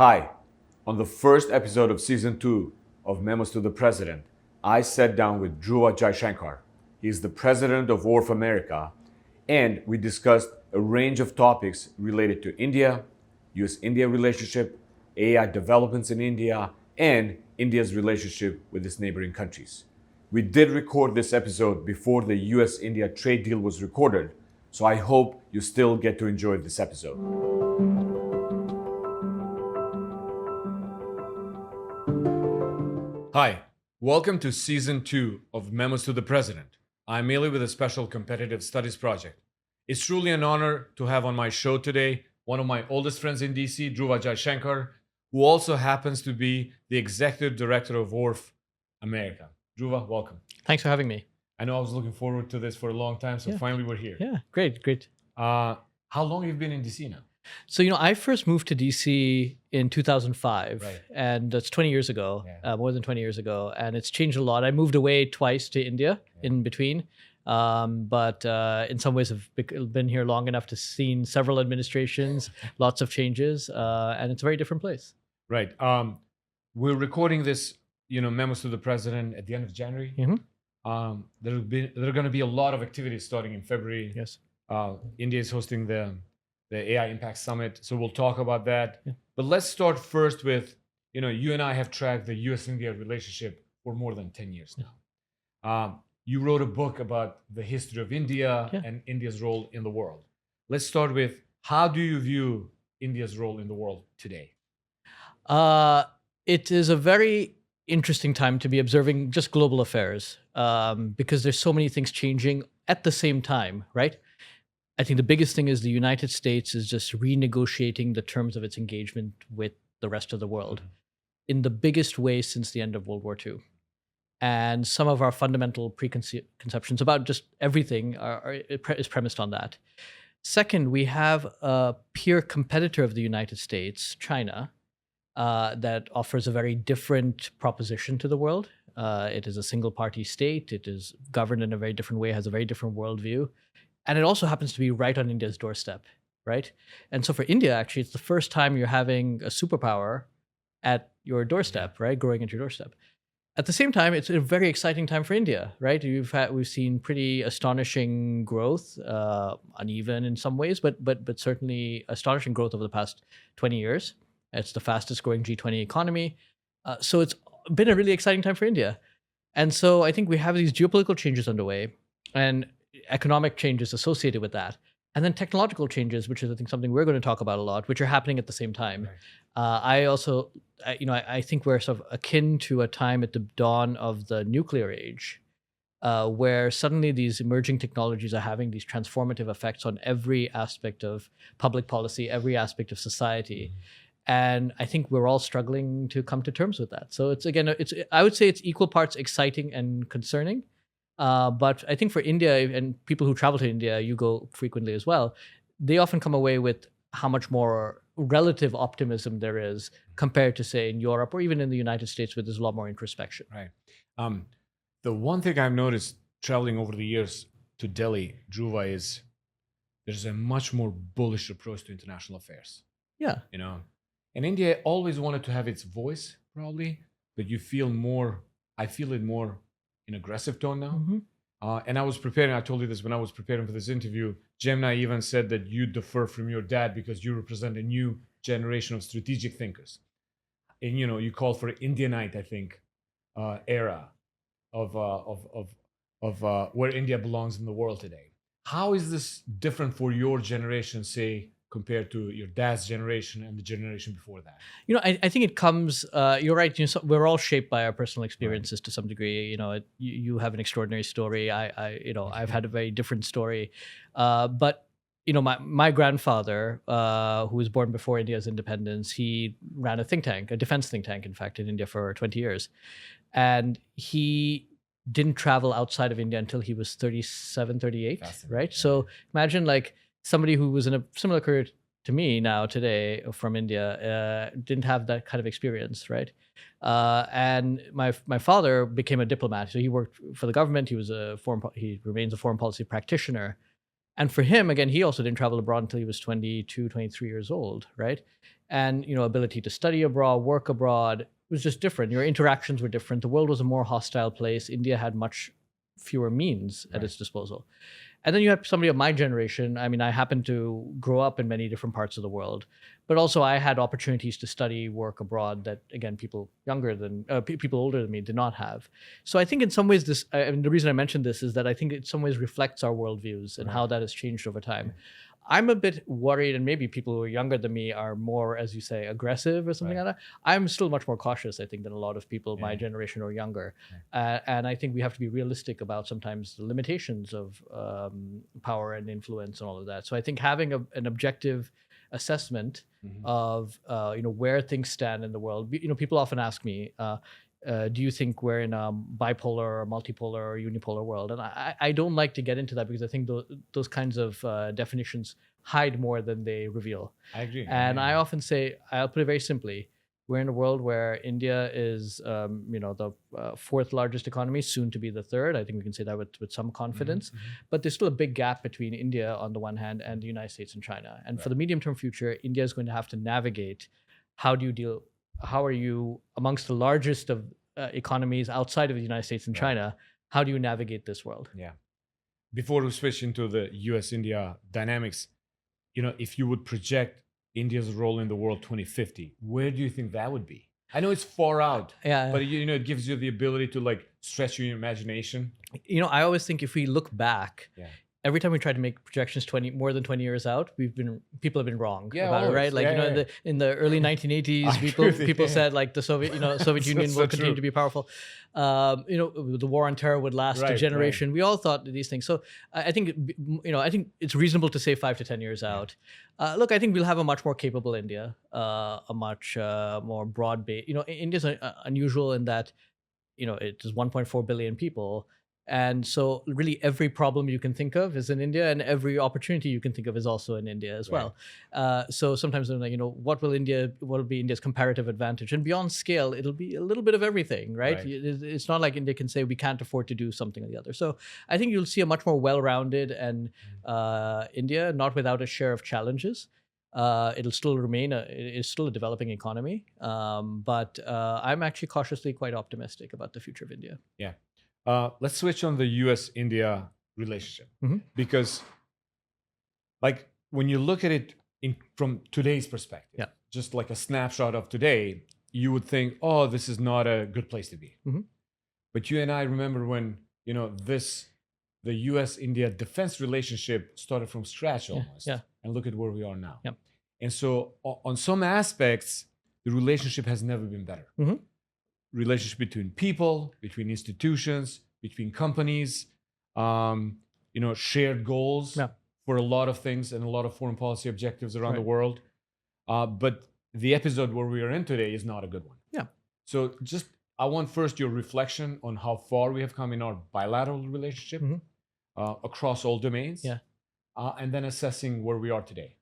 Hi, on the first episode of Season 2 of Memos to the President, I sat down with Dhruva Jaishankar. He is the President of ORF America, and we discussed a range of topics related to India, US-India relationship, AI developments in India, and India's relationship with its neighboring countries. We did record this episode before the US-India trade deal was recorded, so I hope you still get to enjoy this episode. Hi, welcome to Season 2 of Memos to the President. I'm Ylli with a special competitive studies project. It's truly an honor to have on my show today one of my oldest friends in DC, Dhruva Jaishankar, who also happens to be the Executive Director of ORF America. Dhruva, welcome. Thanks for having me. I know I was looking forward to this for a long time, so finally we're here. Yeah, great. How long have you been in DC now? So, I first moved to DC in 2005, Right. and that's 20 years ago, more than 20 years ago, and it's changed a lot. I moved away twice to India in between, but in some ways I've been here long enough to seen several administrations, lots of changes, and it's a very different place. Right. We're recording this, Memos to the President at the end of January. Mm-hmm. There are going to be a lot of activities starting in February. Yes. India is hosting the AI Impact Summit, so we'll talk about that. Yeah. But let's start first with, you and I have tracked the US-India relationship for more than 10 years now. You wrote a book about the history of India and India's role in the world. Let's start with, how do you view India's role in the world today? It is a very interesting time to be observing just global affairs because there's so many things changing at the same time, right? I think the biggest thing is the United States is just renegotiating the terms of its engagement with the rest of the world in the biggest way since the end of World War II. And some of our fundamental preconceptions about just everything is premised on that. Second, we have a peer competitor of the United States, China, that offers a very different proposition to the world. It is a single-party state. It is governed in a very different way, has a very different worldview. And it also happens to be right on India's doorstep, right? And so for India, actually, it's the first time you're having a superpower at your doorstep, right? Growing at your doorstep. At the same time, it's a very exciting time for India, right? We've seen pretty astonishing growth, uneven in some ways, but certainly astonishing growth over the past 20 years. It's the fastest growing G20 economy. So it's been a really exciting time for India. And so I think we have these geopolitical changes underway and economic changes associated with that. And then technological changes, which is, I think, something we're going to talk about a lot, which are happening at the same time. Right. I think we're sort of akin to a time at the dawn of the nuclear age, where suddenly these emerging technologies are having these transformative effects on every aspect of public policy, every aspect of society. And I think we're all struggling to come to terms with that. So I would say it's equal parts exciting and concerning. But I think for India and people who travel to India, you go frequently as well, they often come away with how much more relative optimism there is compared to, say, in Europe or even in the United States, where there's a lot more introspection. Right. The one thing I've noticed traveling over the years to Delhi, Dhruva, is there's a much more bullish approach to international affairs. Yeah. And India always wanted to have its voice, probably, but I feel it more in aggressive tone now. Mm-hmm. And I told you this when I was preparing for this interview, Gemini even said that you differ from your dad because you represent a new generation of strategic thinkers. And, you call for Indianite, I think, era of where India belongs in the world today. How is this different for your generation, say, compared to your dad's generation and the generation before that? I think it comes, you're right, we're all shaped by our personal experiences to some degree. You have an extraordinary story. I've had a very different story. But my grandfather, who was born before India's independence, he ran a think tank, a defense think tank, in fact, in India for 20 years. And he didn't travel outside of India until he was 37, 38, right? Yeah. So imagine somebody who was in a similar career to me today from India didn't have that kind of experience, right? And my father became a diplomat. So he worked for the government. He remains a foreign policy practitioner. And for him, again, he also didn't travel abroad until he was 22, 23 years old, right? And, ability to study abroad, work abroad was just different. Your interactions were different. The world was a more hostile place. India had much fewer means at its disposal. And then you have somebody of my generation. I mean, I happened to grow up in many different parts of the world, but also I had opportunities to study, work abroad that, again, people people older than me did not have. So I think in some ways the reason I mentioned this is that I think in some ways reflects our worldviews and how that has changed over time. I'm a bit worried, and maybe people who are younger than me are more, as you say, aggressive or something like that. I'm still much more cautious, I think, than a lot of people my generation or younger. And I think we have to be realistic about sometimes the limitations of power and influence and all of that. So I think having an objective assessment of where things stand in the world. People often ask me, do you think we're in a bipolar or multipolar or unipolar world? And I don't like to get into that because I think those kinds of definitions hide more than they reveal. I agree. And I often say, I'll put it very simply, we're in a world where India is the fourth largest economy, soon to be the third. I think we can say that with some confidence. But there's still a big gap between India on the one hand and the United States and China. And for the medium-term future, India is going to have to navigate how are you amongst the largest of economies outside of the United States and China? How do you navigate this world? Yeah. Before we switch into the US-India dynamics, if you would project India's role in the world 2050, where do you think that would be? I know it's far out, but it gives you the ability to stretch your imagination. I always think if we look back, every time we try to make projections more than 20 years out, people have been wrong about it, right? In the early 1980s, people said the Soviet Union will continue to be powerful. The war on terror would last a generation. We all thought these things. So I think it's reasonable to say 5 to 10 years out. Look, I think we'll have a much more capable India, a much more broad base. India's unusual in that, it is 1.4 billion people. And so really every problem you can think of is in India, and every opportunity you can think of is also in India as well. So sometimes I'm like, what will be India's comparative advantage? And beyond scale, it'll be a little bit of everything, right? It's not like India can say we can't afford to do something or the other. So I think you'll see a much more well-rounded and India, not without a share of challenges. It'll still remain it is still a developing economy, but I'm actually cautiously quite optimistic about the future of India. Yeah. Let's switch on the US-India relationship, because when you look at it from today's perspective, just like a snapshot of today, you would think, oh, this is not a good place to be. But you and I remember when, the US-India defense relationship started from scratch almost. And look at where we are now. And so on some aspects, the relationship has never been better. Relationship between people, between institutions, between companies, shared goals for a lot of things and a lot of foreign policy objectives around the world. But the episode where we are in today is not a good one. So I want first your reflection on how far we have come in our bilateral relationship across all domains, and then assessing where we are today.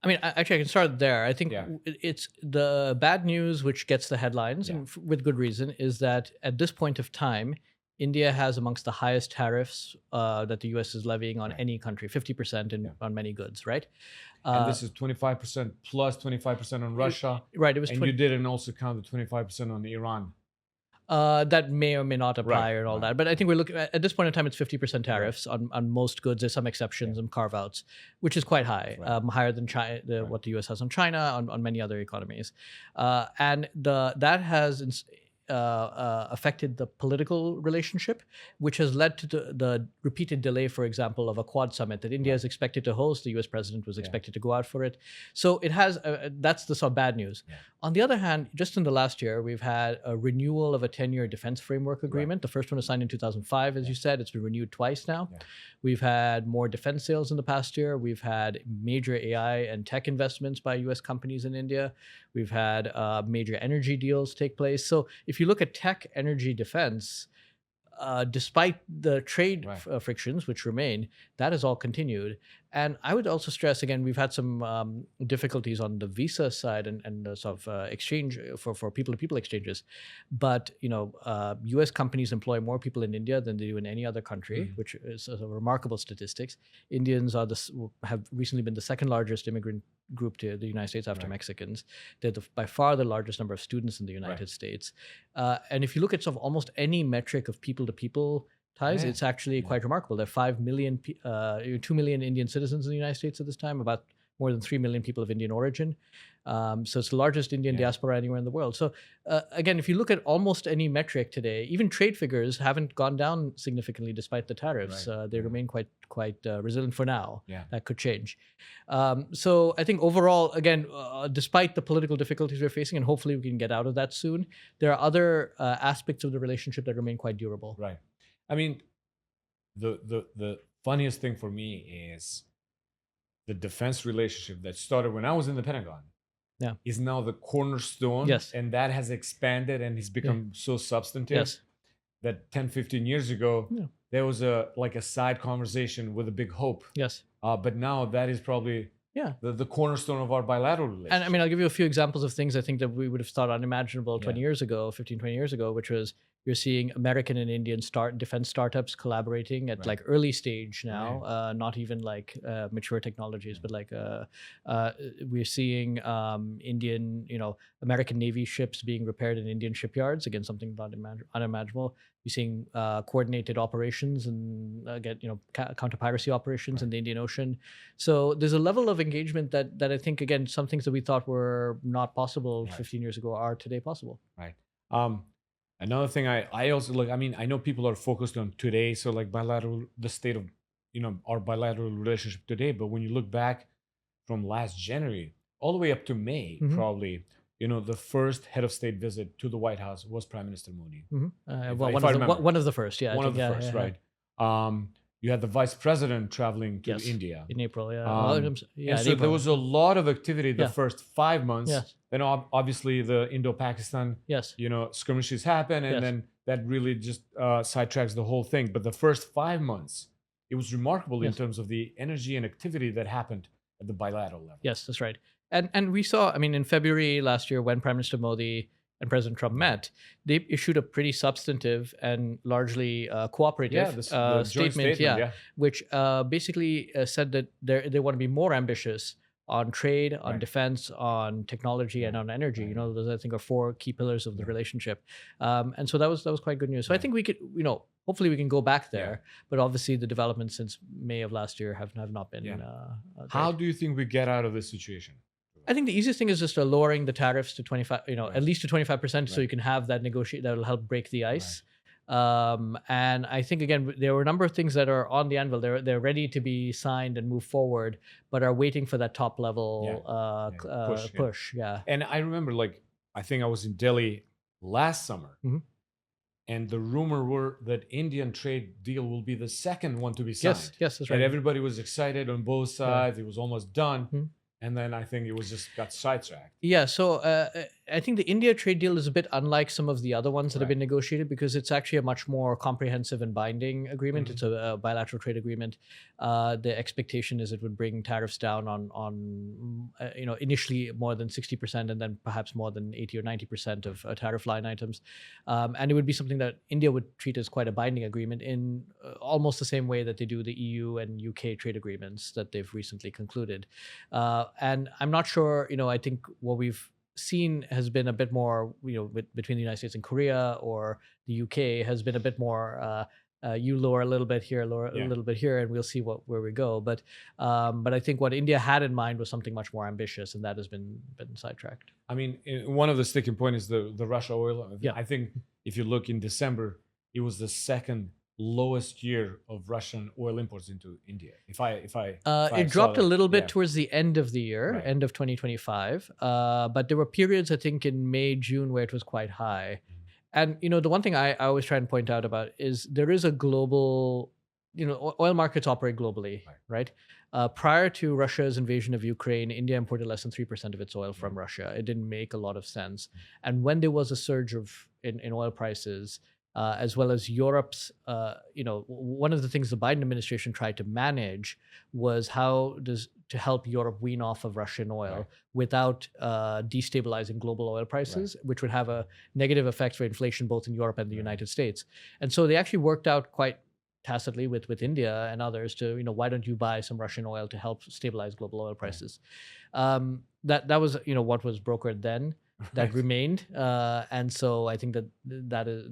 I mean, actually, I can start there. I think it's the bad news, which gets the headlines, and with good reason, is that at this point of time, India has amongst the highest tariffs that the US is levying on any country, 50% on many goods, right? And this is 25% plus 25% on Russia. Right. It was and you didn't also count the 25% on Iran. That may or may not apply and all that. But I think we're looking at this point in time, it's 50% tariffs on most goods. There's some exceptions and carve-outs, which is quite high, higher than China, what the US has on China, on many other economies. And that has affected the political relationship, which has led to the repeated delay, for example, of a Quad summit that India is expected to host. The US president was expected to go out for it. So it has, that's the sort of bad news. On the other hand, just in the last year, we've had a renewal of a 10-year defense framework agreement. The first one was signed in 2005, as you said. It's been renewed twice now. We've had more defense sales in the past year. We've had major AI and tech investments by US companies in India. We've had major energy deals take place. So if you look at tech, energy, defense, despite the trade Right. frictions which remain, that has all continued. And I would also stress again, we've had some difficulties on the visa side and the sort of exchange for people-to-people exchanges. But U.S. companies employ more people in India than they do in any other country, which is a remarkable statistics. Indians have recently been the second largest immigrant group to the United States after Mexicans. They're by far the largest number of students in the United States. And if you look at sort of almost any metric of people-to-people ties, it's actually quite remarkable. There are 2 million Indian citizens in the United States at this time, about more than 3 million people of Indian origin. So it's the largest Indian diaspora anywhere in the world. So again, if you look at almost any metric today, even trade figures haven't gone down significantly despite the tariffs. They remain quite resilient for now. That could change. So I think overall, again, despite the political difficulties we're facing, and hopefully we can get out of that soon, there are other aspects of the relationship that remain quite durable. Right. I mean, the funniest thing for me is the defense relationship that started when I was in the Pentagon. Is now the cornerstone. And that has expanded and has become so substantive that 10, 15 years ago, there was a side conversation with a big hope. But now that is probably the cornerstone of our bilateral relationship. And I mean, I'll give you a few examples of things I think that we would have thought unimaginable 20 years ago, 15, 20 years ago, which was you're seeing American and Indian defense startups collaborating at like early stage now, not even like mature technologies, but like we're seeing Indian, American Navy ships being repaired in Indian shipyards, again, something not unimaginable. You're seeing coordinated operations and counter-piracy operations in the Indian Ocean. So there's a level of engagement that I think, again, some things that we thought were not possible 15 years ago are today possible. Right. Another thing I also look, I mean, I know people are focused on today, so like the state of, our bilateral relationship today. But when you look back from last January all the way up to May, probably, the first head of state visit to the White House was Prime Minister Modi. One of the first, One of the first, right. You had the vice president traveling to India in April. So there was a lot of activity the first 5 months. Then obviously the Indo-Pakistan, skirmishes happen, and then that really just sidetracks the whole thing. But the first 5 months, it was remarkable in terms of the energy and activity that happened at the bilateral level. Yes, that's right. And we saw, I mean, in February last year when Prime Minister Modi and President Trump met, they issued a pretty substantive and largely cooperative statement, which basically said that they want to be more ambitious on trade, on defense, on technology, and on energy. Those I think are 4 key pillars of the relationship. And so that was quite good news. So I think we could, hopefully we can go back there. But obviously the developments since May of last year have not been. How do you think we get out of this situation? I think the easiest thing is just lowering the tariffs to 25, at least to 25%, so you can have that negotiate that will help break the ice. And I think again, there were a number of things that are on the anvil. They're ready to be signed and move forward, but are waiting for that top level push. And I remember, I think I was in Delhi last summer, and the rumor were that Indian trade deal will be the second one to be signed. Yes, that's right. And everybody was excited on both sides. It was almost done. And then I think it was just got sidetracked. Yeah, so I think the India trade deal is a bit unlike some of the other ones that have been negotiated because it's actually a much more comprehensive and binding agreement. It's a bilateral trade agreement. The expectation is it would bring tariffs down on initially more than 60% and then perhaps more than 80 or 90% of tariff line items. And it would be something that India would treat as quite a binding agreement in almost the same way that they do the EU and UK trade agreements that they've recently concluded. And I'm not sure, I think what we've seen has been a bit more, between the United States and Korea or the UK has been a bit more, you lower a little bit here, lower a little bit here, and we'll see where we go. But I think what India had in mind was something much more ambitious, and that has been sidetracked. I mean, one of the sticking point is the Russia oil. I think if you look in December, it was the second lowest year of Russian oil imports into India. It dropped a little bit towards the end of the year, end of 2025. But there were periods, I think, in May, June, where it was quite high. And, the one thing I always try and point out about is there is a global, oil markets operate globally, right? Prior to Russia's invasion of Ukraine, India imported less than 3% of its oil from Russia. It didn't make a lot of sense. And when there was a surge in oil prices, as well as Europe's. One of the things the Biden administration tried to manage was to help Europe wean off of Russian oil Right. without destabilizing global oil prices, which would have a negative effect for inflation both in Europe and the United States. And so they actually worked out quite tacitly with India and others to, why don't you buy some Russian oil to help stabilize global oil prices? That was, what was brokered then. That Right. remained, and so I think that is,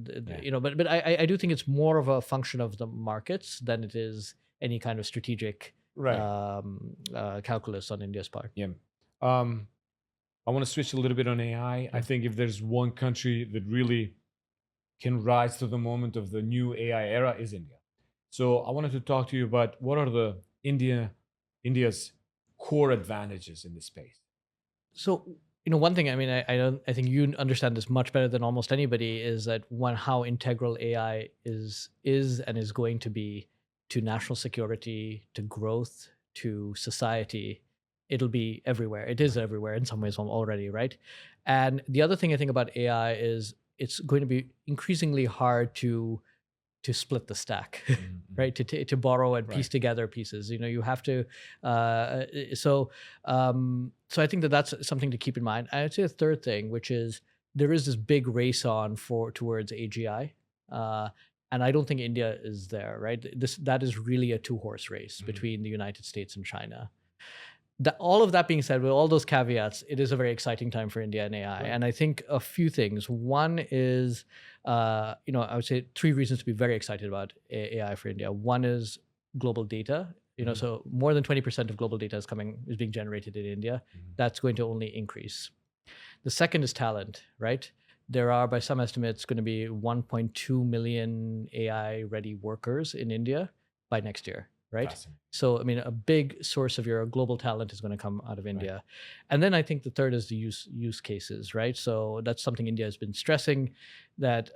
but I do think it's more of a function of the markets than it is any kind of strategic Right. calculus on India's part. Yeah. I want to switch a little bit on AI. I think if there's one country that really can rise to the moment of the new AI era is India. So I wanted to talk to you about what are the India's core advantages in this space. So, one thing, I mean, I think you understand this much better than almost anybody, is that how integral AI is and is going to be to national security, to growth, to society. It'll be everywhere. It is everywhere in some ways already, right? And the other thing I think about AI is it's going to be increasingly hard to split the stack, right? To borrow and piece together pieces. You have to. So I think that's something to keep in mind. I'd say a third thing, which is there is this big race on towards AGI, and I don't think India is there, right? That is really a two-horse race between the United States and China. All of that being said, with all those caveats, it is a very exciting time for India and AI. And I think a few things. One is, I would say 3 reasons to be very excited about AI for India. One is global data. So more than 20% of global data is being generated in India. That's going to only increase. The second is talent, right? There are, by some estimates, going to be 1.2 million AI-ready workers in India by next year. Right. So, I mean, a big source of your global talent is going to come out of India. And then I think the third is the use cases, right? So that's something India has been stressing, that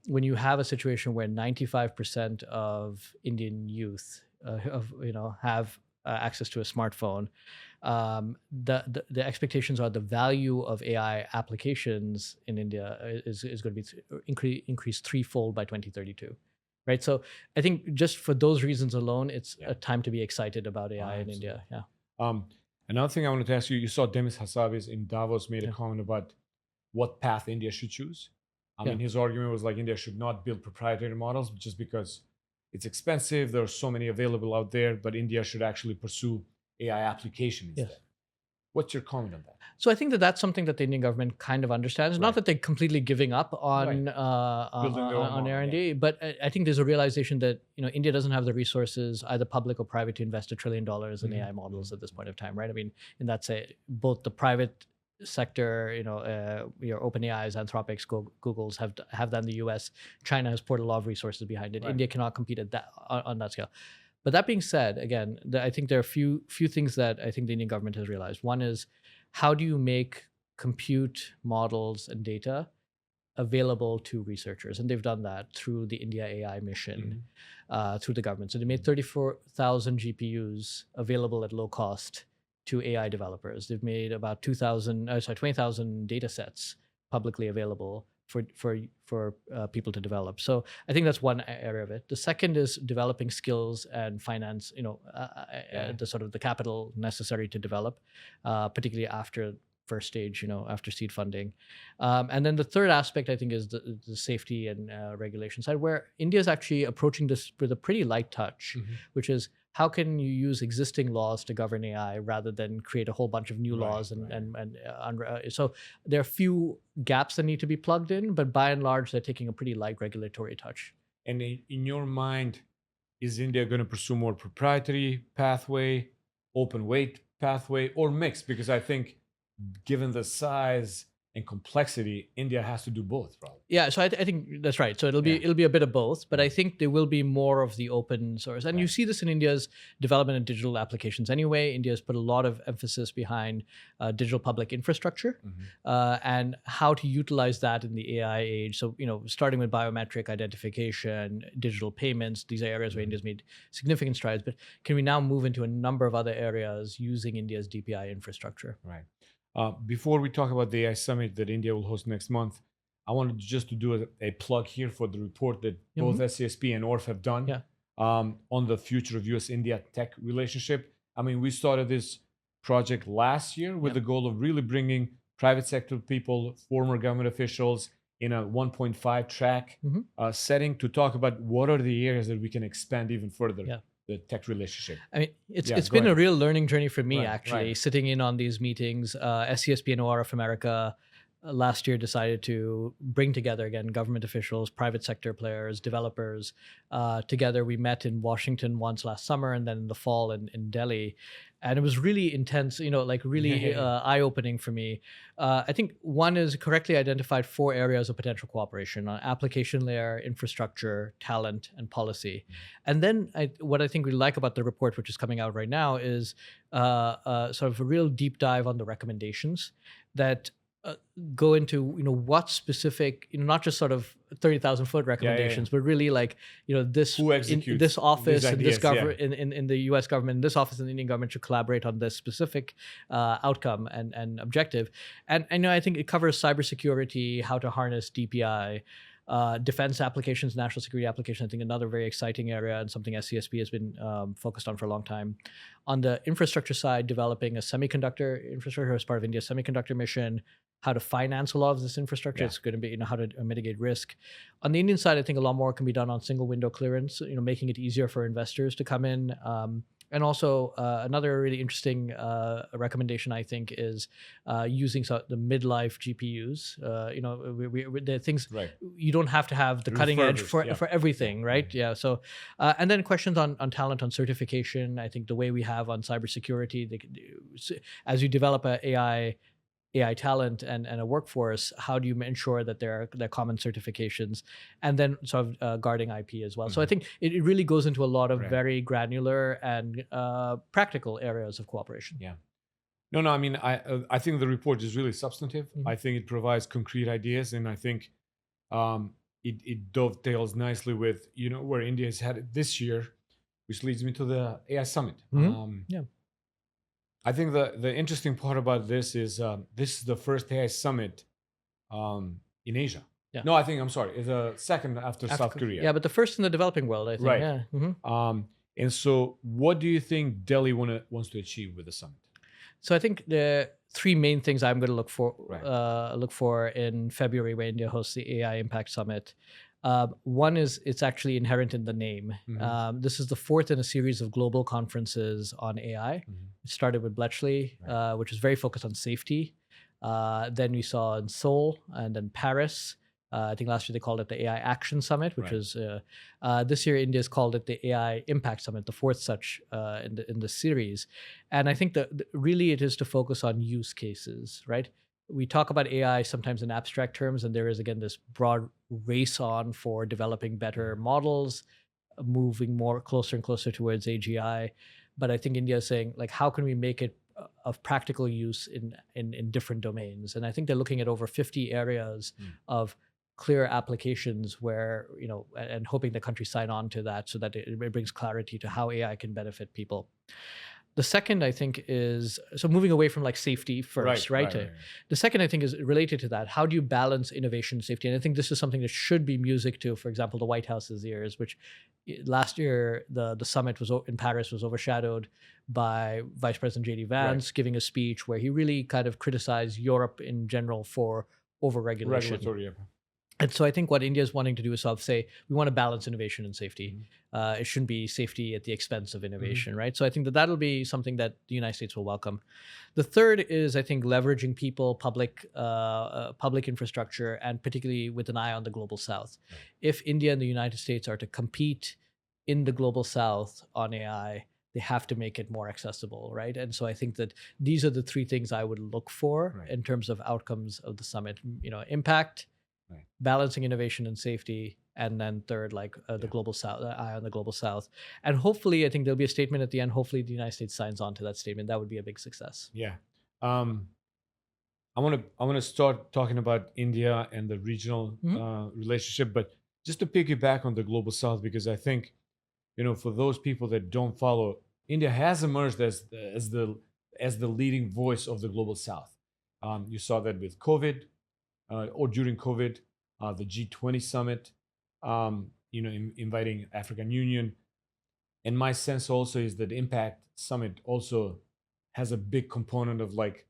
when you have a situation where 95% of Indian youth have access to a smartphone, the expectations are the value of AI applications in India is going to be increased threefold by 2032. Right. So I think just for those reasons alone, it's a time to be excited about AI in India. Yeah. Another thing I wanted to ask you saw Demis Hassabis in Davos made a comment about what path India should choose. I mean, his argument was like India should not build proprietary models just because it's expensive. There are so many available out there, but India should actually pursue AI application instead. Yes. What's your comment on that? So I think that's something that the Indian government kind of understands. Not that they're completely giving up on R&D, but I think there's a realization that India doesn't have the resources, either public or private, to invest $1 trillion in AI models at this point of time, right? I mean, in that say both the private sector, your OpenAIs, Anthropics, Googles have that in the US. China has poured a lot of resources behind it. India cannot compete on that scale. But that being said, again, I think there are a few things that I think the Indian government has realized. One is, how do you make compute models and data available to researchers? And they've done that through the India AI mission, through the government. So they made 34,000 GPUs available at low cost to AI developers. They've made about 20,000 data sets publicly available for people to develop. So I think that's one area of it. The second is developing skills and finance, the sort of the capital necessary to develop, particularly after first stage, after seed funding. And then the third aspect, I think, is the safety and regulation side, where India is actually approaching this with a pretty light touch, which is, how can you use existing laws to govern AI rather than create a whole bunch of new laws? So there are a few gaps that need to be plugged in, but by and large, they're taking a pretty light regulatory touch. And in your mind, is India going to pursue more proprietary pathway, open weight pathway, or mixed? Because I think, given the size and complexity, India has to do both, right? Yeah, so I think that's right. So it'll be a bit of both, but I think there will be more of the open source. And you see this in India's development of digital applications anyway. India's put a lot of emphasis behind digital public infrastructure and how to utilize that in the AI age. So, starting with biometric identification, digital payments, these are areas where India's made significant strides. But can we now move into a number of other areas using India's DPI infrastructure? Right. Before we talk about the AI summit that India will host next month, I wanted just to do a plug here for the report that both SCSP and ORF have done on the future of US-India tech relationship. I mean, we started this project last year with the goal of really bringing private sector people, former government officials in a 1.5 track setting to talk about what are the areas that we can expand even further the tech relationship. I mean, it's been a real learning journey for me, actually, sitting in on these meetings. SCSP and ORF America last year decided to bring together, again, government officials, private sector players, developers. Together, we met in Washington once last summer and then in the fall in Delhi. And it was really intense, like really eye-opening for me. I think one is correctly identified 4 areas of potential cooperation on application layer, infrastructure, talent, and policy. And then what I think we like about the report, which is coming out right now, is sort of a real deep dive on the recommendations that go into what specific, not just sort of 30,000 foot recommendations, but really like this this office and this government in the U.S. government, this office in the Indian government should collaborate on this specific outcome and objective. And I think it covers cybersecurity, how to harness DPI. Defense applications, national security applications, I think another very exciting area and something SCSP has been focused on for a long time. On the infrastructure side, developing a semiconductor infrastructure as part of India's semiconductor mission, how to finance a lot of this infrastructure. It's going to be, how to mitigate risk. On the Indian side, I think a lot more can be done on single window clearance, making it easier for investors to come in. And also another really interesting recommendation, I think, is using the midlife GPUs. The things you don't have to have the cutting edge for everything, right? Yeah. So, and then questions on talent, on certification. I think the way we have on cybersecurity, as you develop a AI talent and a workforce, how do you ensure that there are common certifications, and then sort of guarding IP as well. So I think it really goes into a lot of very granular and practical areas of cooperation. Yeah. No, I mean, I think the report is really substantive. I think it provides concrete ideas, and I think it dovetails nicely with, where India has had it this year, which leads me to the AI summit. I think the interesting part about this is the first AI summit in Asia. No, I'm sorry. It's the second after South Korea. Yeah, but the first in the developing world, I think. Right. Yeah. And so what do you think Delhi wants to achieve with the summit? So I think the 3 main things I'm going to look for in February when India hosts the AI Impact Summit. One is it's actually inherent in the name. This is the 4th in a series of global conferences on AI. It started with Bletchley, which was very focused on safety. Then we saw in Seoul and then Paris. I think last year they called it the AI Action Summit, which was this year India's called it the AI Impact Summit, the 4th such in the series. And I think that really it is to focus on use cases, right? We talk about AI sometimes in abstract terms, and there is, again, this broad race on for developing better models, moving more closer and closer towards AGI. But I think India is saying, like, how can we make it of practical use in different domains? And I think they're looking at over 50 areas of clear applications where, and hoping the countries sign on to that so that it brings clarity to how AI can benefit people. The second, I think, is moving away from like safety first, right? The second, I think, is related to that. How do you balance innovation and safety? And I think this is something that should be music to, for example, the White House's ears, which last year the summit in Paris was overshadowed by Vice President J.D. Vance giving a speech where he really kind of criticized Europe in general for overregulation. And so I think what India is wanting to do is sort of say, we want to balance innovation and safety. It shouldn't be safety at the expense of innovation, right? So I think that'll be something that the United States will welcome. The third is, I think, leveraging people, public infrastructure, and particularly with an eye on the global South. If India and the United States are to compete in the global South on AI, they have to make it more accessible, right? And so I think that these are the 3 things I would look for in terms of outcomes of the summit. Impact, balancing innovation and safety, and then third, the global South, eye on the global South. And hopefully, I think there'll be a statement at the end. Hopefully, the United States signs on to that statement. That would be a big success. Yeah. I want to start talking about India and the regional relationship, but just to piggyback on the global South, because I think, for those people that don't follow, India has emerged as the leading voice of the global South. You saw that with COVID. Or during COVID, the G20 summit, inviting African Union. And my sense also is that Impact Summit also has a big component of like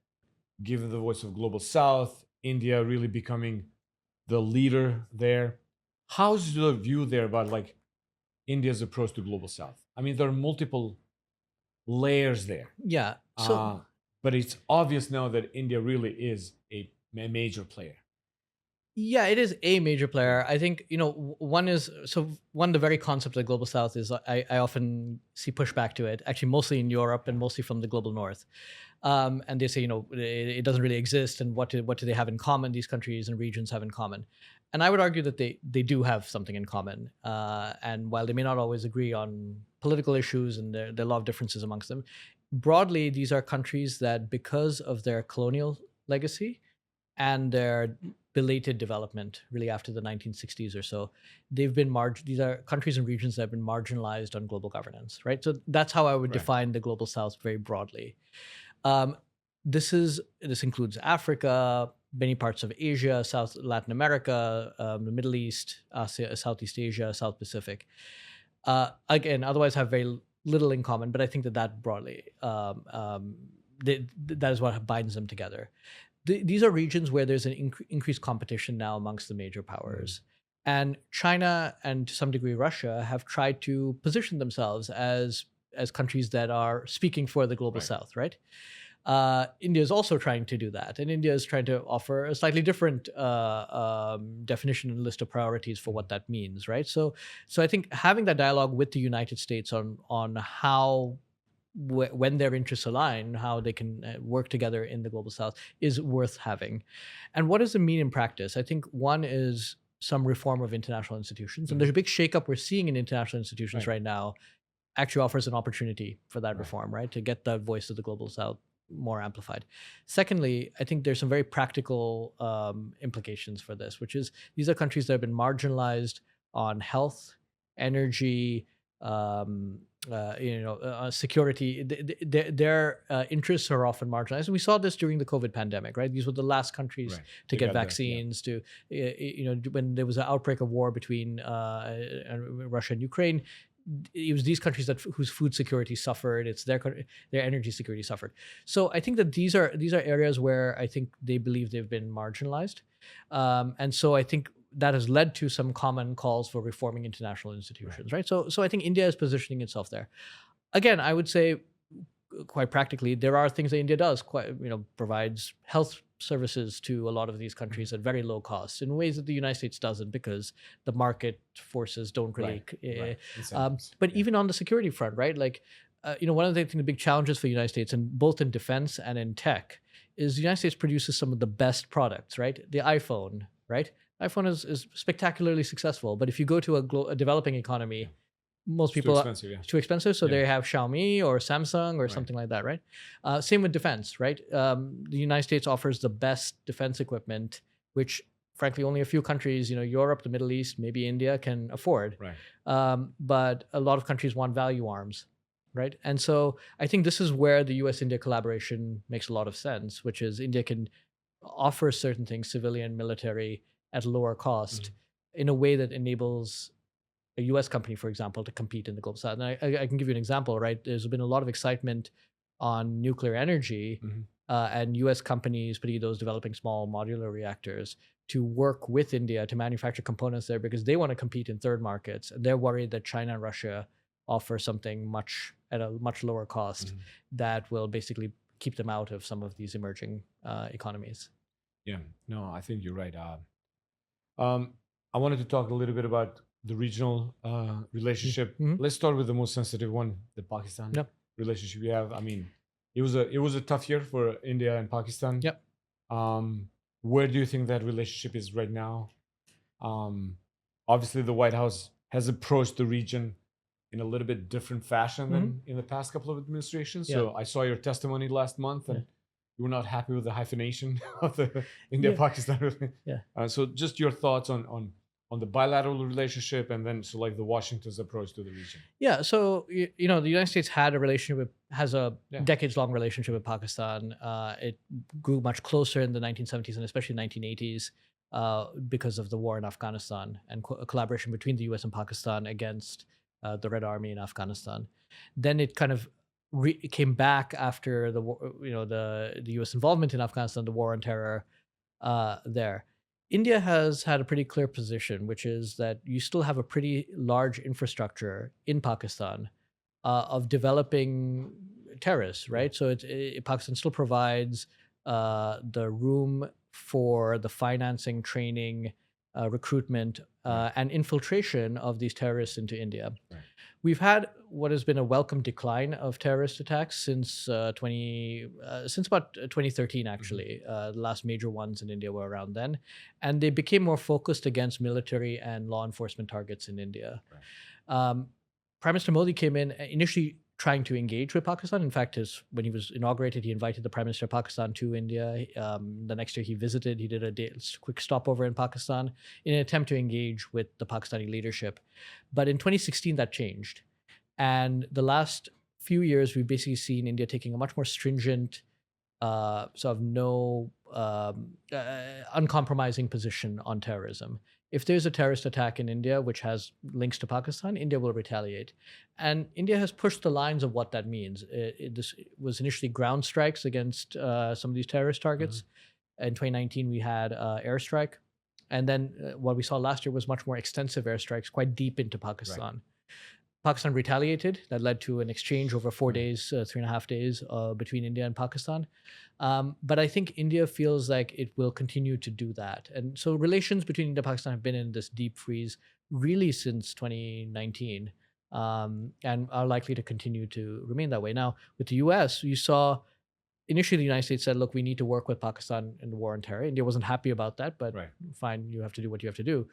giving the voice of Global South, India really becoming the leader there. How's your view there about like India's approach to Global South? I mean, there are multiple layers there. Yeah. So But it's obvious now that India really is a major player. yeah, it is a major player. I think, one is, the very concept of the global south is I often see pushback to it, actually mostly in Europe and mostly from the global north. And they say, it doesn't really exist, and what do they have in common, these countries and regions have in common? And I would argue that they do have something in common. And while they may not always agree on political issues, and there are a lot of differences amongst them, broadly, these are countries that, because of their colonial legacy and their belated development, really after the 1960s or so, they've been these are countries and regions that have been marginalized on global governance, right? So that's how I would define the global south very broadly. This includes Africa, many parts of Asia, Latin America, the Middle East, Southeast Asia, South Pacific. Again, otherwise have very little in common, but I think that broadly, that is what binds them together. These are regions where there's an increased competition now amongst the major powers. And China and to some degree Russia have tried to position themselves as countries that are speaking for the global south, right? India is also trying to do that. And India is trying to offer a slightly different definition and list of priorities for what that means, right? So I think having that dialogue with the United States on how, when their interests align, how they can work together in the global south is worth having. And what does it mean in practice? I think one is some reform of international institutions. And there's a big shakeup we're seeing in international institutions right now actually offers an opportunity for that reform, right? To get the voice of the global south more amplified. Secondly, I think there's some very practical implications for this, which is these are countries that have been marginalized on health, energy, security. Their interests are often marginalized. And we saw this during the COVID pandemic, right? These were the last countries to get vaccines. When there was an outbreak of war between Russia and Ukraine, it was these countries whose food security suffered. It's their energy security suffered. So I think that these are areas where I think they believe they've been marginalized, and so I think that has led to some common calls for reforming international institutions, right? So I think India is positioning itself there. Again, I would say, quite practically, there are things that India does. Provides health services to a lot of these countries at very low cost in ways that the United States doesn't, because the market forces don't really. But even on the security front, right? Like, one of the big challenges for the United States, and both in defense and in tech, is the United States produces some of the best products, right? The iPhone, right? iPhone is spectacularly successful, but if you go to a developing economy, most people it's too expensive, so they have Xiaomi or Samsung or something like that, right? Same with defense, right? The United States offers the best defense equipment, which frankly only a few countries, Europe, the Middle East, maybe India, can afford. But a lot of countries want value arms, right? And so I think this is where the US-India collaboration makes a lot of sense, which is India can offer certain things, civilian, military, at lower cost in a way that enables a US company, for example, to compete in the global south. And I can give you an example, right? There's been a lot of excitement on nuclear energy, and US companies, particularly those developing small modular reactors, to work with India to manufacture components there because they want to compete in third markets. And they're worried that China and Russia offer something at a much lower cost that will basically keep them out of some of these emerging economies. Yeah, no, I think you're right. I wanted to talk a little bit about the regional relationship. Let's start with the most sensitive one, the Pakistan relationship we have. I mean, it was a tough year for India and Pakistan. Where do you think that relationship is right now? Obviously, the White House has approached the region in a little bit different fashion than in the past couple of administrations. So I saw your testimony last month, and you were not happy with the hyphenation of the India-Pakistan relationship. So just your thoughts on the bilateral relationship, and then like the Washington's approach to the region. Yeah, so the United States has a decades-long relationship with Pakistan. It grew much closer in the 1970s and especially 1980s. because of the war in Afghanistan and a collaboration between the US and Pakistan against the Red Army in Afghanistan. Then it kind of came back after the war, the US involvement in Afghanistan, the war on terror there. India has had a pretty clear position, which is that you still have a pretty large infrastructure in Pakistan of developing terrorists, right? So Pakistan still provides the room for the financing, training, recruitment, and infiltration of these terrorists into India. Right. We've had what has been a welcome decline of terrorist attacks since about 2013, actually. The last major ones in India were around then. And they became more focused against military and law enforcement targets in India. Right. Prime Minister Modi came in initially trying to engage with Pakistan. In fact, when he was inaugurated, he invited the Prime Minister of Pakistan to India. The next year he visited, he did a quick stopover in Pakistan in an attempt to engage with the Pakistani leadership. But in 2016, that changed. And the last few years, we've basically seen India taking a much more stringent, sort of uncompromising position on terrorism. If there's a terrorist attack in India which has links to Pakistan, India will retaliate. And India has pushed the lines of what that means. This was initially ground strikes against some of these terrorist targets. In 2019, we had airstrike. And then what we saw last year was much more extensive airstrikes, quite deep into Pakistan. Right. Pakistan retaliated. That led to an exchange over 4 days, 3.5 days between India and Pakistan. But I think India feels like it will continue to do that. And so relations between India and Pakistan have been in this deep freeze really since 2019 and are likely to continue to remain that way. Now, with the US, you saw initially the United States said, look, we need to work with Pakistan in the war on terror. India wasn't happy about that, but right. Fine, you have to do what you have to do.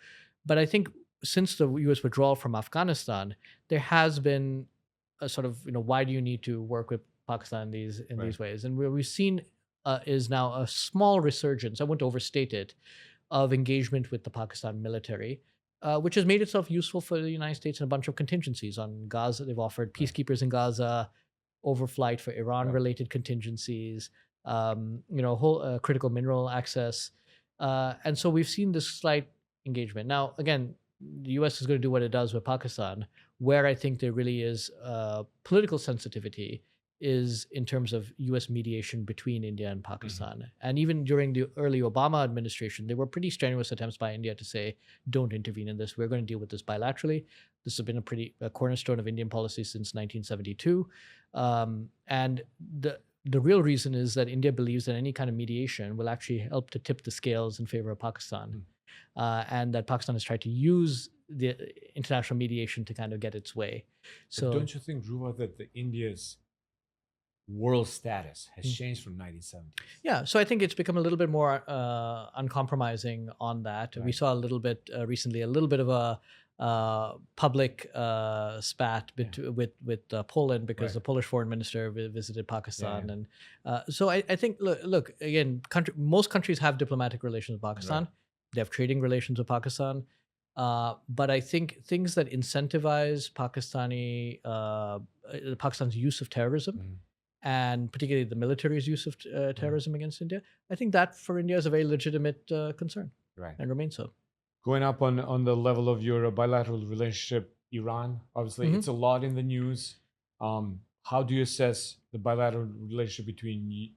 But I think since the US withdrawal from Afghanistan, there has been a sort of, why do you need to work with Pakistan in right. these ways? And what we've seen is now a small resurgence, I won't overstate it, of engagement with the Pakistan military, which has made itself useful for the United States in a bunch of contingencies. On Gaza, they've offered peacekeepers in Gaza, overflight for Iran-related contingencies, whole critical mineral access. And so we've seen this slight engagement. Now, again, the US is going to do what it does with Pakistan. Where I think there really is political sensitivity is in terms of US mediation between India and Pakistan. Mm-hmm. And even during the early Obama administration, there were pretty strenuous attempts by India to say, don't intervene in this. We're going to deal with this bilaterally. This has been a cornerstone of Indian policy since 1972. And the real reason is that India believes that any kind of mediation will actually help to tip the scales in favor of Pakistan. Mm-hmm. And that Pakistan has tried to use the international mediation to kind of get its way. So, but don't you think, Dhruva, that India's world status has changed from 1970s? Yeah, so I think it's become a little bit more uncompromising on that. Right. We saw a little bit recently, a little bit of a public spat with Poland because the Polish foreign minister visited Pakistan. And so I think, look again, most countries have diplomatic relations with Pakistan. Right. They have trading relations with Pakistan. But I think things that incentivize Pakistan's use of terrorism, and particularly the military's use of terrorism against India, I think that for India is a very legitimate concern, right, and remains so. Going up on the level of your bilateral relationship, Iran, obviously, it's a lot in the news. How do you assess the bilateral relationship between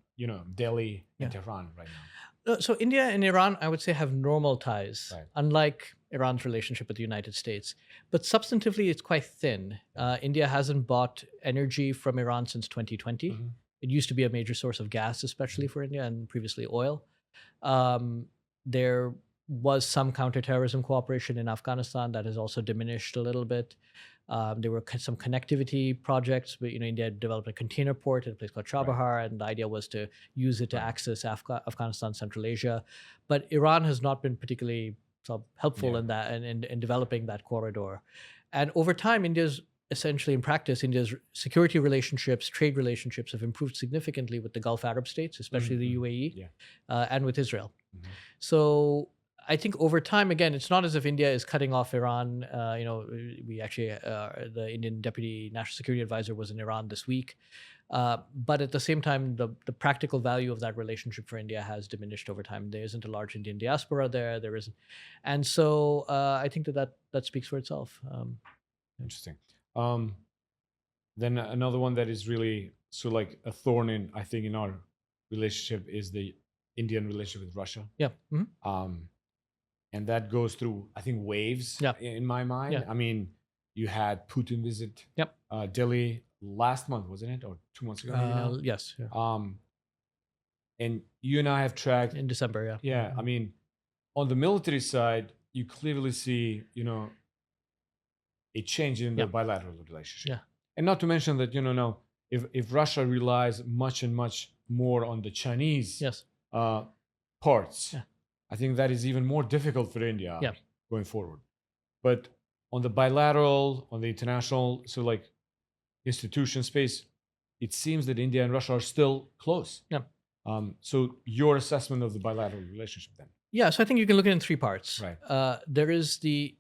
Delhi and Tehran right now? So India and Iran, I would say, have normal ties, unlike Iran's relationship with the United States. But substantively, it's quite thin. India hasn't bought energy from Iran since 2020. Mm-hmm. It used to be a major source of gas, especially for India, and previously oil. There was some counterterrorism cooperation in Afghanistan that has also diminished a little bit. There were some connectivity projects. But, India developed a container port at a place called Chabahar, and the idea was to use it to access Afghanistan, Central Asia. But Iran has not been particularly helpful in that and in developing that corridor. And over time, India's security relationships, trade relationships have improved significantly with the Gulf Arab states, especially the UAE, and with Israel. Mm-hmm. So I think over time, again, it's not as if India is cutting off Iran. We actually, the Indian Deputy National Security Advisor was in Iran this week. But at the same time, the practical value of that relationship for India has diminished over time. There isn't a large Indian diaspora there. There isn't, and so I think that speaks for itself. Interesting. Then another one that is really like a thorn in, I think, in our relationship is the Indian relationship with Russia. Yeah. Mm-hmm. And that goes through, I think, waves. Yeah. In my mind. Yeah. I mean, you had Putin visit. Yep. Delhi last month, wasn't it, or 2 months ago? Yes. Yeah. And you and I have tracked in December. Yeah. Yeah. Mm-hmm. I mean, on the military side, you clearly see, a change in the bilateral relationship. Yeah. And not to mention that, now if Russia relies much more on the Chinese Yes. Parts, Yeah. I think that is even more difficult for India Yeah. going forward. But on the bilateral, on the international, so like institution space, it seems that India and Russia are still close. Yeah. So your assessment of the bilateral relationship then? Yeah, so I think you can look at it in three parts. Right. There is the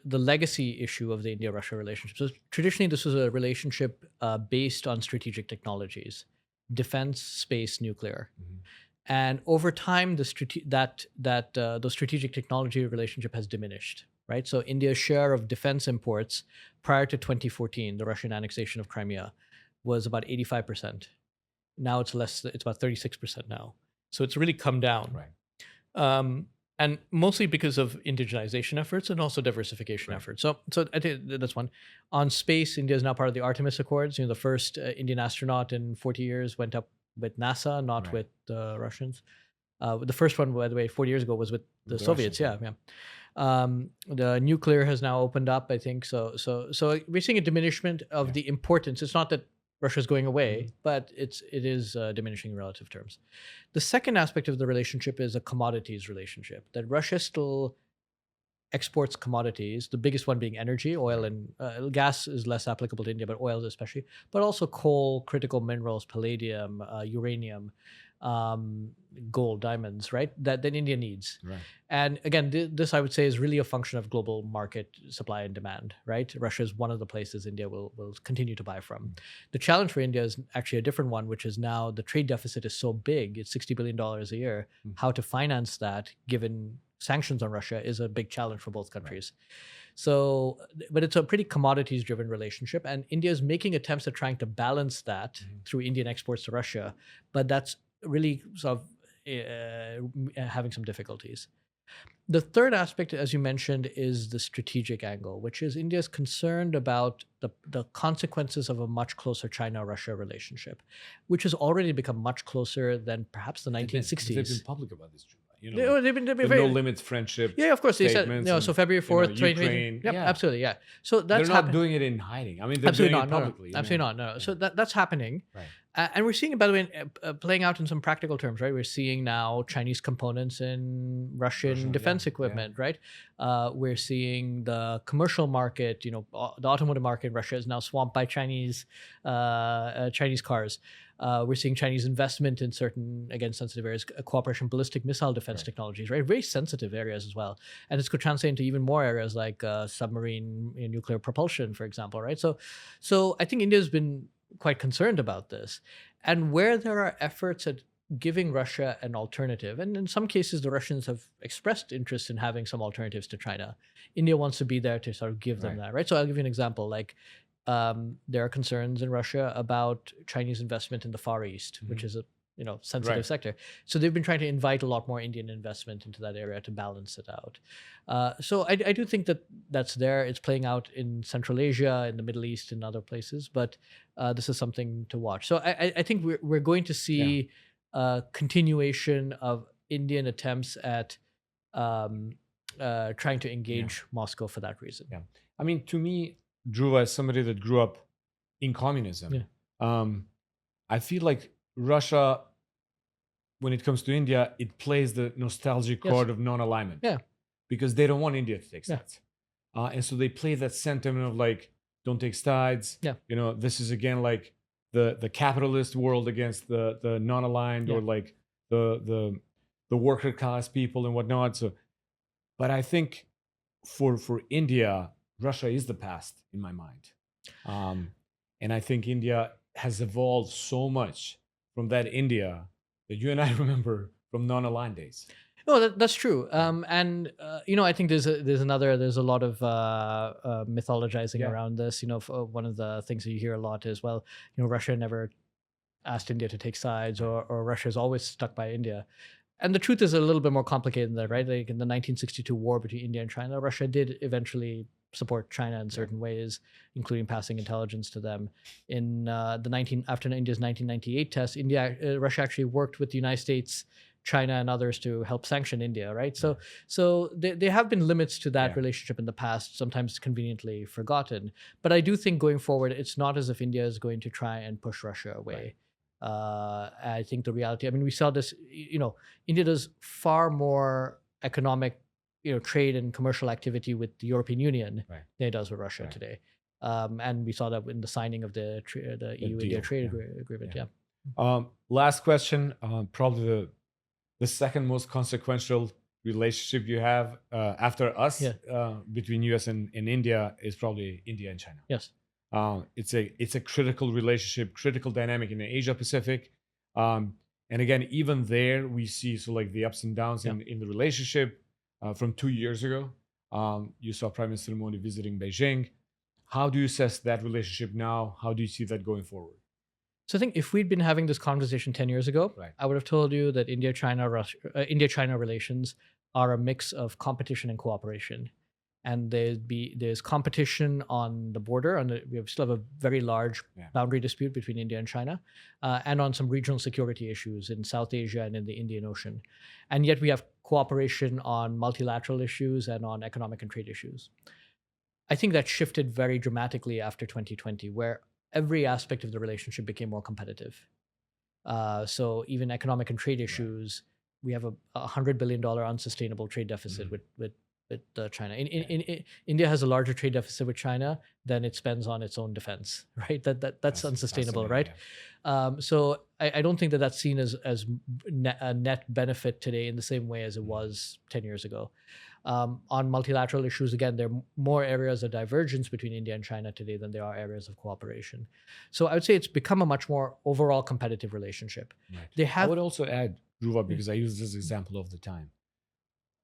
legacy issue of the India-Russia relationship. So traditionally, this was a relationship based on strategic technologies, defense, space, nuclear. Mm-hmm. And over time, the strategic technology relationship has diminished, right? So India's share of defense imports prior to 2014, the Russian annexation of Crimea, was about 85%. Now it's less. It's about 36% now. So it's really come down. Right. And mostly because of indigenization efforts and also diversification Right. efforts. So I think that's one. On space, India is now part of the Artemis Accords. The first Indian astronaut in 40 years went up with NASA, not Right. with the Russians. The first one, by the way, 40 years ago was with the Soviets. Russians, Yeah. The nuclear has now opened up, I think. So we're seeing a diminishment of the importance. It's not that Russia's going away, but it is diminishing in relative terms. The second aspect of the relationship is a commodities relationship, that Russia still exports commodities, the biggest one being energy, oil and gas is less applicable to India, but oil especially, but also coal, critical minerals, palladium, uranium, gold, diamonds, right? That India needs. Right. And again, this I would say is really a function of global market supply and demand, right? Russia is one of the places India will continue to buy from. The challenge for India is actually a different one, which is now the trade deficit is so big, it's $60 billion a year. How to finance that, given sanctions on Russia, is a big challenge for both countries. Right. So, but it's a pretty commodities-driven relationship, and India is making attempts at trying to balance that through Indian exports to Russia, but that's really sort of having some difficulties. The third aspect, as you mentioned, is the strategic angle, which is India is concerned about the consequences of a much closer China-Russia relationship, which has already become much closer than perhaps the 1960s. They've been public about this, they've been the very, no limits friendship. Yeah, of course. They said so February 4th, 2020. Yep, absolutely, yeah. So that's they're not doing it in hiding. I mean, they're absolutely doing not, it publicly. No. Absolutely not. No. So that's happening. Right. And we're seeing it, by the way, playing out in some practical terms, right? We're seeing now Chinese components in Russian defense equipment, right? We're seeing the commercial market, the automotive market in Russia is now swamped by Chinese cars. We're seeing Chinese investment in certain, again, sensitive areas, cooperation, ballistic missile defense technologies, right? Very sensitive areas as well. And this could translate into even more areas like submarine nuclear propulsion, for example, right? So I think India's been quite concerned about this. And where there are efforts at giving Russia an alternative, and in some cases the Russians have expressed interest in having some alternatives to China, India wants to be there to sort of give them that, right? So I'll give you an example. Like there are concerns in Russia about Chinese investment in the Far East, which is a sensitive sector. So they've been trying to invite a lot more Indian investment into that area to balance it out. So I do think that's there. It's playing out in Central Asia, in the Middle East, and other places. But this is something to watch. So I think we're going to see a continuation of Indian attempts at trying to engage Moscow for that reason. Yeah. I mean, to me, Dhruva, as somebody that grew up in communism, I feel like Russia, when it comes to India, it plays the nostalgic card of non-alignment. Yeah. Because they don't want India to take sides. And so they play that sentiment of like, don't take sides. Yeah. This is again like the capitalist world against the non-aligned or like the worker class people and whatnot. So But I think for India, Russia is the past in my mind. And I think India has evolved so much from that India that you and I remember from non-aligned days. No, that's true. And I think there's a lot of mythologizing Yeah. around this. One of the things that you hear a lot is, well, Russia never asked India to take sides, or Russia is always stuck by India. And the truth is a little bit more complicated than that, right? Like in the 1962 war between India and China, Russia did eventually support China in certain ways, including passing intelligence to them. In after India's 1998 test, Russia actually worked with the United States, China, and others to help sanction India, right? So there have been limits to that relationship in the past, sometimes conveniently forgotten. But I do think going forward, it's not as if India is going to try and push Russia away. I think the reality, I mean, we saw this, India does far more economic, trade and commercial activity with the European Union than it does with Russia today. And we saw that in the signing of the EU-India trade agreement. Last question, probably the second most consequential relationship you have after us between US and India is probably India and China. Yes. It's a critical relationship, critical dynamic in the Asia Pacific. And again, even there we see the ups and downs in the relationship. From 2 years ago, you saw Prime Minister Modi visiting Beijing. How do you assess that relationship now? How do you see that going forward? So I think if we'd been having this conversation 10 years ago, I would have told you that India-China relations are a mix of competition and cooperation. And there's competition on the border, and we still have a very large boundary dispute between India and China, and on some regional security issues in South Asia and in the Indian Ocean. And yet we have cooperation on multilateral issues and on economic and trade issues. I think that shifted very dramatically after 2020, where every aspect of the relationship became more competitive. So even economic and trade issues, we have a $100 billion unsustainable trade deficit with China. India has a larger trade deficit with China than it spends on its own defense, right? That's unsustainable, right? So I don't think that's seen as a net benefit today in the same way as it was 10 years ago. On multilateral issues, again, there are more areas of divergence between India and China today than there are areas of cooperation. So I would say it's become a much more overall competitive relationship. I would also add, Dhruva, because I use this example all the time.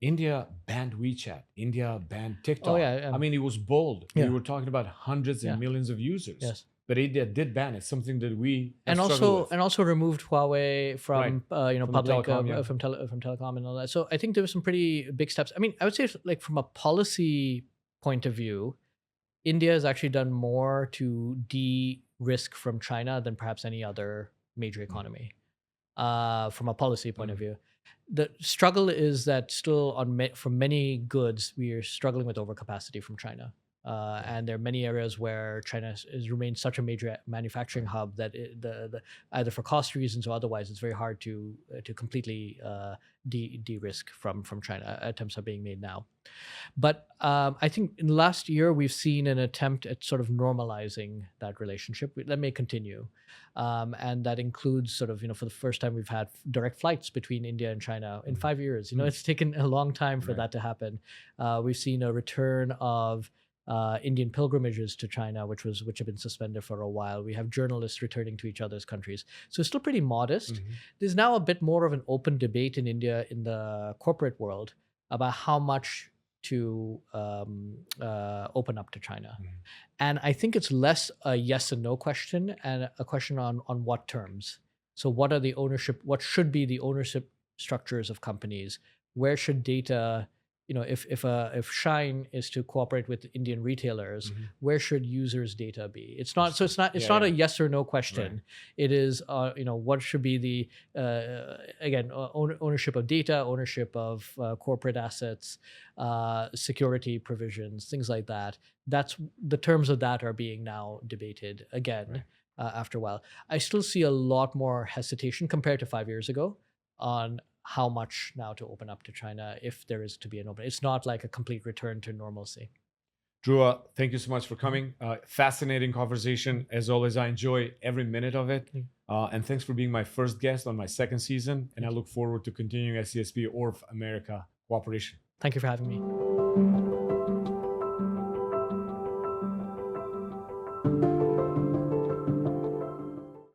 India banned WeChat. India banned TikTok. I mean, it was bold. We were talking about hundreds and millions of users. Yes. But India did ban it, something that we and also removed Huawei from public telecom, from telecom and all that. So I think there were some pretty big steps. I mean, I would say from a policy point of view, India has actually done more to de-risk from China than perhaps any other major economy from a policy point of view. The struggle is that still for many goods, we are struggling with overcapacity from China. And there are many areas where China has remained such a major manufacturing hub that either for cost reasons or otherwise, it's very hard to completely de-risk from China. Attempts are being made now. But I think in the last year, we've seen an attempt at sort of normalizing that relationship. That may continue. And that includes sort of, for the first time, we've had direct flights between India and China in 5 years. It's taken a long time for that to happen. We've seen a return of Indian pilgrimages to China, which have been suspended for a while. We have journalists returning to each other's countries. So it's still pretty modest. There's now a bit more of an open debate in India in the corporate world about how much to open up to China. And I think it's less a yes and no question and a question on what terms. So what should be the ownership structures of companies? Where should data, if Shine is to cooperate with Indian retailers, where should users' data be? It's not a yes or no question. Right. It is what should be the ownership of data, ownership of corporate assets, security provisions, things like that. That's the terms of that are being now debated again after a while. I still see a lot more hesitation compared to 5 years ago on how much now to open up to China if there is to be an opening. It's not like a complete return to normalcy. Dhruva, thank you so much for coming. Fascinating conversation. As always, I enjoy every minute of it. And thanks for being my first guest on my second season. And I look forward to continuing SCSP ORF America cooperation. Thank you for having me.